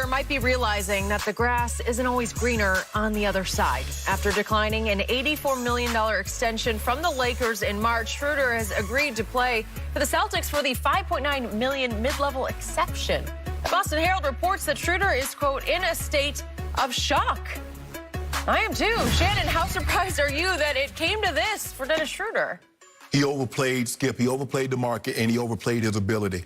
might be realizing that the grass isn't always greener on the other side. After declining an $84 million extension from the Lakers in March, Schroder has agreed to play for the Celtics for the $5.9 million mid-level exception. The Boston Herald reports that Schroder is, quote, in a state of shock. I am too. Shannon, how surprised are you that it came to this for Dennis Schroder? He overplayed, Skip. He overplayed the market, and he overplayed his ability.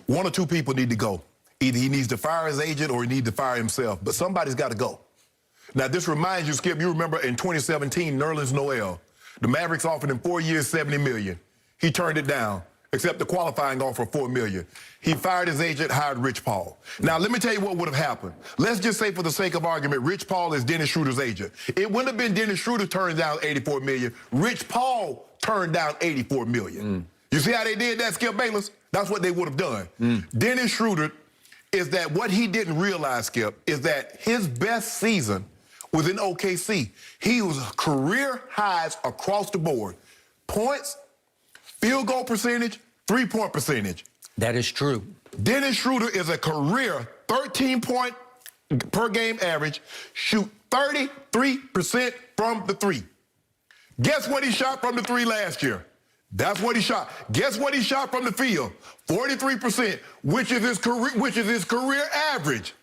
One or two people need to go. Either he needs to fire his agent or he needs to fire himself. But somebody's got to go. Now, this reminds you, Skip, you remember in 2017, Nerlens Noel. The Mavericks offered him 4 years, $70 million. He turned it down, except the qualifying offer of $4 million. He fired his agent, hired Rich Paul. Now, let me tell you what would have happened. Let's just say, for the sake of argument, Rich Paul is Dennis Schroder's agent. It wouldn't have been Dennis Schroder turned down $84 million. Rich Paul turned down $84 million. You see how they did that, Skip Bayless? That's what they would have done. Dennis Schroder is that what he didn't realize, Skip, is that his best season was in OKC. He was career highs across the board. Points, field goal percentage, three-point percentage. That is true. Dennis Schroder is a career 13-point per game average, shoot 33% from the three. Guess what he shot from the three last year? That's what he shot. Guess what he shot from the field? 43%, which is his career average.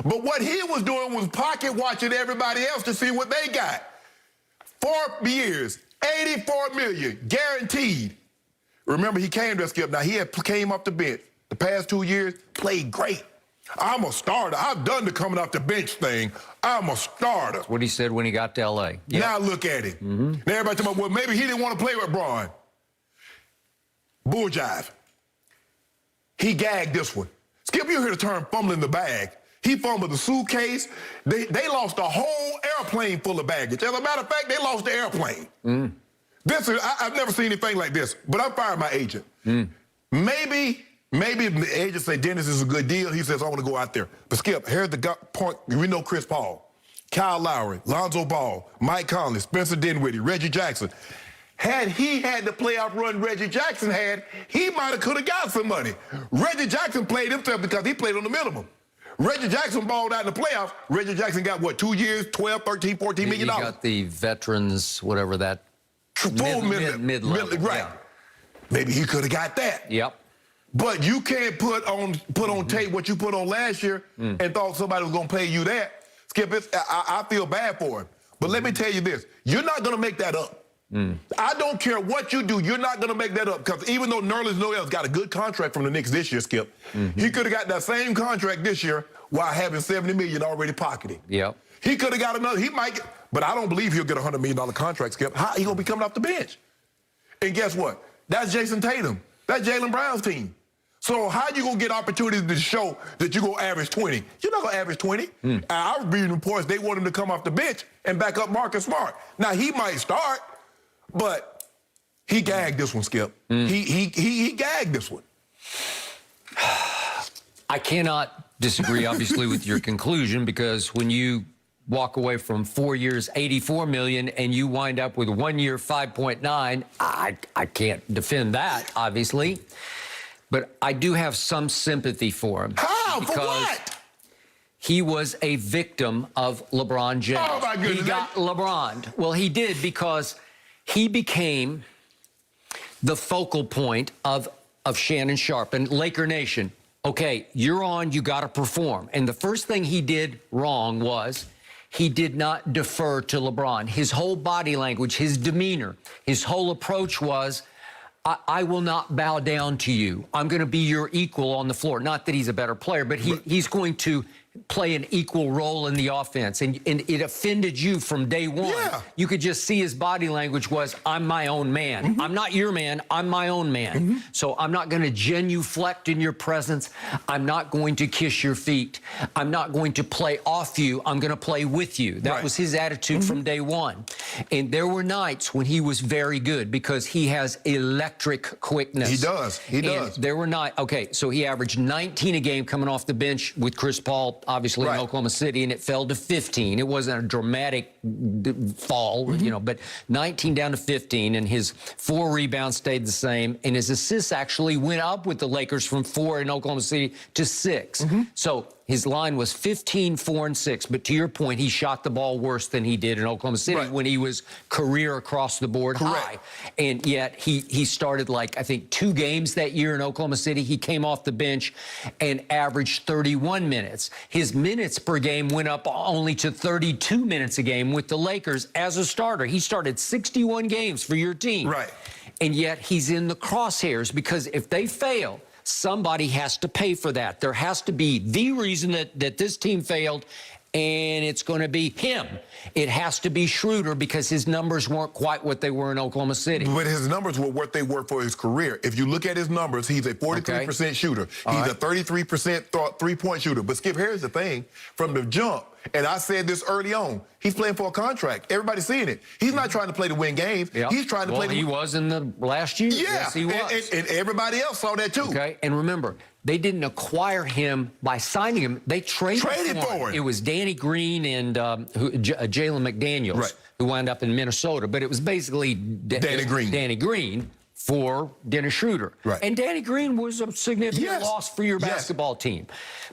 But what he was doing was pocket watching everybody else to see what they got. 4 years, $84 million, guaranteed. Remember, he came to Skip. Now, he came off the bench. The past 2 years, played great. I'm a starter. I've done the coming off the bench thing. I'm a starter. That's what he said when he got to L.A. Yep. Now look at him. Now everybody talking about, well, maybe he didn't want to play with Braun. Bull jive. He gagged this one. Skip, you hear the term fumbling the bag. He fumbled the suitcase. They lost a whole airplane full of baggage. As a matter of fact, they lost the airplane. I've never seen anything like this, but I'm firing my agent. Maybe the agent say, Dennis, is a good deal. He says, I want to go out there. But Skip, here's the point. We know Chris Paul, Kyle Lowry, Lonzo Ball, Mike Conley, Spencer Dinwiddie, Reggie Jackson. Had he had the playoff run Reggie Jackson had, he might have could have got some money. Reggie Jackson played himself because he played on the minimum. Reggie Jackson balled out in the playoffs. Reggie Jackson got, what, 2 years, 12, 13, $14 million? He got the veterans, whatever that... Mid-level. Right. Yeah. Maybe he could have got that. Yep. But you can't put on tape what you put on last year and thought somebody was going to pay you that. Skip, I feel bad for him. But let me tell you this. You're not going to make that up. I don't care what you do. You're not going to make that up. Because even though Nerlens Noel's got a good contract from the Knicks this year, Skip, he could have got that same contract this year while having $70 million already pocketing. Yep. He could have got another. He might get, but I don't believe he'll get a $100 million contract, Skip. How he going to be coming off the bench? And guess what? That's Jason Tatum. That's Jaylen Brown's team. So how you going to get opportunities to show that you're going to average 20? You're not going to average 20. I was reading reports they want him to come off the bench and back up Marcus Smart. Now, he might start, but he gagged this one, Skip. He gagged this one. I cannot disagree, obviously, with your conclusion, because when you walk away from 4 years, $84 million, and you wind up with 1 year, $5.9, I can't defend that, obviously. But I do have some sympathy for him. How? For what? He was a victim of LeBron James. Oh, my goodness. He got LeBron. Well, he did, because he became the focal point of Shannon Sharpe and Laker Nation. Okay, you're on, you got to perform. And the first thing he did wrong was he did not defer to LeBron. His whole body language, his demeanor, his whole approach was, I will not bow down to you. I'm going to be your equal on the floor. Not that he's a better player, but he's going to play an equal role in the offense. And it offended you from day one. Yeah. You could just see his body language was, I'm my own man. I'm not your man. I'm my own man. So I'm not going to genuflect in your presence. I'm not going to kiss your feet. I'm not going to play off you. I'm going to play with you. That was his attitude from day one. And there were nights when he was very good because he has electric quickness. He does. He does. There were nights. Okay, so he averaged 19 a game coming off the bench with Chris Paul, obviously, in Oklahoma City, and it fell to 15. It wasn't a dramatic fall, you know, but 19 down to 15, and his 4 rebounds stayed the same, and his assists actually went up with the Lakers from 4 in Oklahoma City to 6. So his line was 15, 4, and 6. But to your point, he shot the ball worse than he did in Oklahoma City when he was career across the board high. And yet he started, like, I think 2 games that year in Oklahoma City. He came off the bench and averaged 31 minutes. His minutes per game went up only to 32 minutes a game with the Lakers as a starter. He started 61 games for your team. Right. And yet he's in the crosshairs because if they fail, somebody has to pay for that. There has to be the reason that this team failed, and it's going to be him. It has to be Schroder because his numbers weren't quite what they were in Oklahoma City. But his numbers were what they were for his career. If you look at his numbers, he's a 43% shooter. He's a 33% three-point shooter. But, Skip, here's the thing. From the jump, and I said this early on, he's playing for a contract. Everybody's seeing it. He's not trying to play to win games. Yep. He's trying to play to he was in the last year. Yeah. Yes, he was. And everybody else saw that, too. Okay, and remember, they didn't acquire him by signing him. They traded for him. It was Danny Green and Jalen McDaniels, who wound up in Minnesota. But it was basically Danny Green for Dennis Schroder. And Danny Green was a significant loss for your basketball team.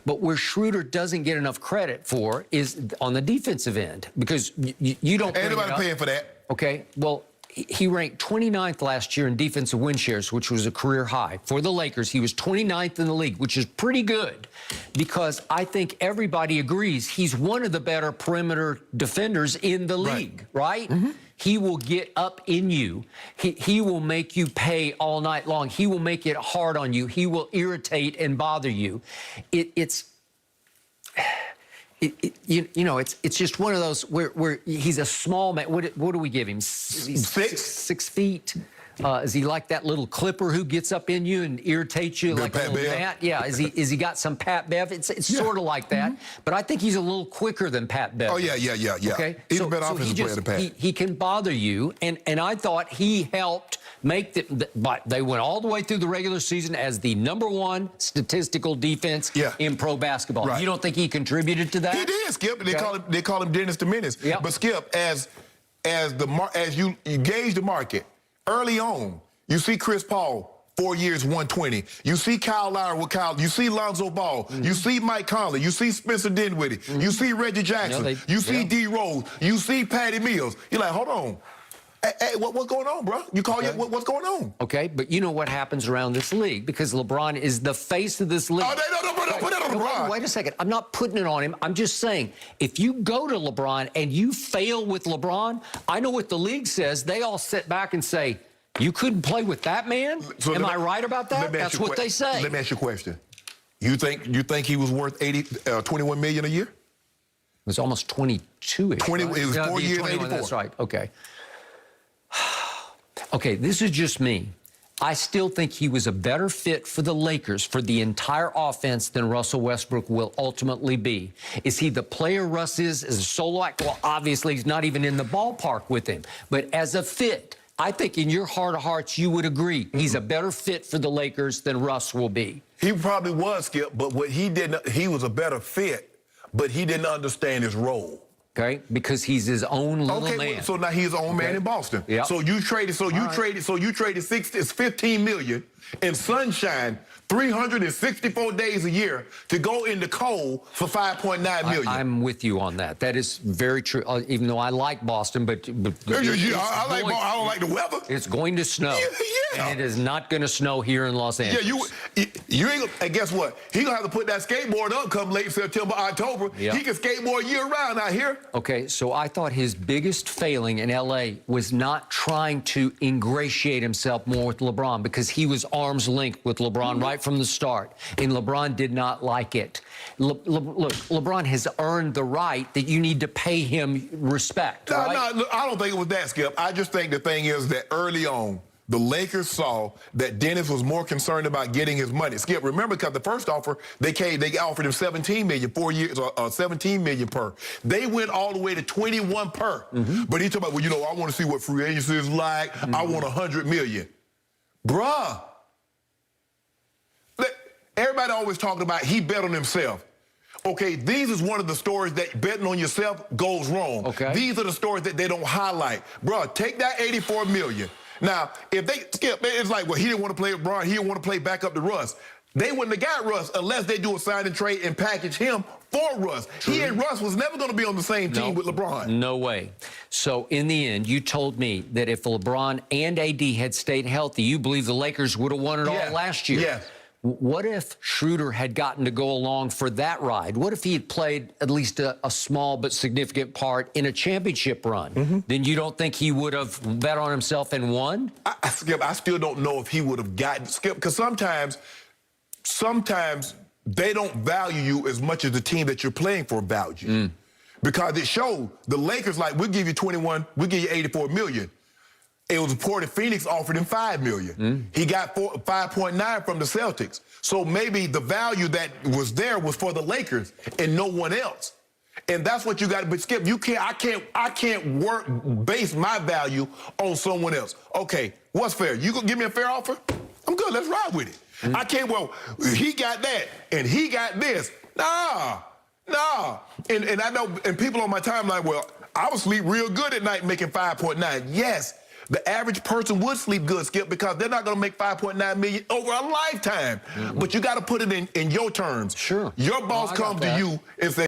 But where Schroder doesn't get enough credit for is on the defensive end, because you don't... Ain't nobody paying for that. Okay, well, he ranked 29th last year in defensive win shares, which was a career high. For the Lakers, he was 29th in the league, which is pretty good, because I think everybody agrees he's one of the better perimeter defenders in the league, right? He will get up in you. He will make you pay all night long. He will make it hard on you. He will irritate and bother you. It's just one of those where he's a small man. What do we give him? 6 feet. Is he like that little clipper who gets up in you and irritates you like a little bat? Yeah. Is he got some Pat Bev? It's sort of like that. But I think he's a little quicker than Pat Bev. Oh yeah. Okay. He's a better offensive player than Pat. He can bother you, and I thought he helped make but they went all the way through the regular season as the #1 statistical defense in pro basketball. You don't think he contributed to that? He did, Skip. They call him Dennis the Menace. But Skip, as you gauge the market early on, you see Chris Paul, 4 years, 120. You see Kyle Lowry with Kyle. You see Lonzo Ball. You see Mike Conley. You see Spencer Dinwiddie. You see Reggie Jackson. You see D. Rose. You see Patty Mills. You're like, hold on. Hey, what's going on, bro? You call it, what's going on? Okay, but you know what happens around this league, because LeBron is the face of this league. Oh, no, put it on LeBron. Wait a second. I'm not putting it on him. I'm just saying, if you go to LeBron and you fail with LeBron, I know what the league says. They all sit back and say, you couldn't play with that man? So Am I right about that? That's what they say. Let me ask you a question. You think he was worth $21 million a year? It was almost 22-ish. 20. Right? It was 4 years, 84. That's right. Okay. Okay, this is just me. I still think he was a better fit for the Lakers for the entire offense than Russell Westbrook will ultimately be. Is he the player Russ is as a solo act? Well, obviously, he's not even in the ballpark with him. But as a fit, I think in your heart of hearts, you would agree he's a better fit for the Lakers than Russ will be. He probably was, Skip, but what he was a better fit, but he didn't understand his role. Okay, because he's his own little man. So now he's his own man in Boston. Yep. So you traded 15 million in sunshine 364 days a year to go into cold for $5.9 million. I'm with you on that. That is very true. Even though I like Boston, but I don't like the weather. It's going to snow. And it is not going to snow here in Los Angeles. You ain't. And guess what? He gonna have to put that skateboard up come late September, October. Yep. He can skateboard year round out here. Okay, so I thought his biggest failing in L.A. was not trying to ingratiate himself more with LeBron, because he was arm's length with LeBron right from the start, and LeBron did not like it. Look, LeBron has earned the right that you need to pay him respect. No, I don't think it was that, Skip. I just think the thing is that early on, the Lakers saw that Dennis was more concerned about getting his money. Skip, remember, because the first offer, they offered him $17 million, 4 years, or $17 million per. They went all the way to 21 per. But he talked about, well, I want to see what free agency is like. I want $100 million. Bruh. Everybody always talking about he bet on himself. Okay, these is one of the stories that betting on yourself goes wrong. Okay. These are the stories that they don't highlight. Bruh, take that $84 million. Now, if they Skip, it's like, well, he didn't want to play with Bron. He didn't want to play back up to Russ. They wouldn't have got Russ unless they do a sign and trade and package him for Russ. True. He and Russ was never going to be on the same team with LeBron. No way. So in the end, you told me that if LeBron and AD had stayed healthy, you believe the Lakers would have won it all last year. Yes. What if Schroder had gotten to go along for that ride? What if he had played at least a small but significant part in a championship run? Then you don't think he would have bet on himself and won? Skip, I still don't know if he would have gotten, Skip, because sometimes they don't value you as much as the team that you're playing for values you. Because it showed the Lakers, like, we'll give you 21, we'll give you 84 million. It was reported Phoenix offered him $5 million. He got 5.9 from the Celtics. So maybe the value that was there was for the Lakers and no one else. And that's what you got to, but Skip, I can't base my value on someone else. Okay, what's fair? You gonna give me a fair offer? I'm good, let's ride with it. I can't, well, he got that and he got this. Nah. And I know, and people on my timeline, well, I would sleep real good at night making 5.9. Yes, the average person would sleep good, Skip, because they're not going to make 5.9 million over a lifetime. But you got to put it in your terms. Sure. Your boss comes to you and says,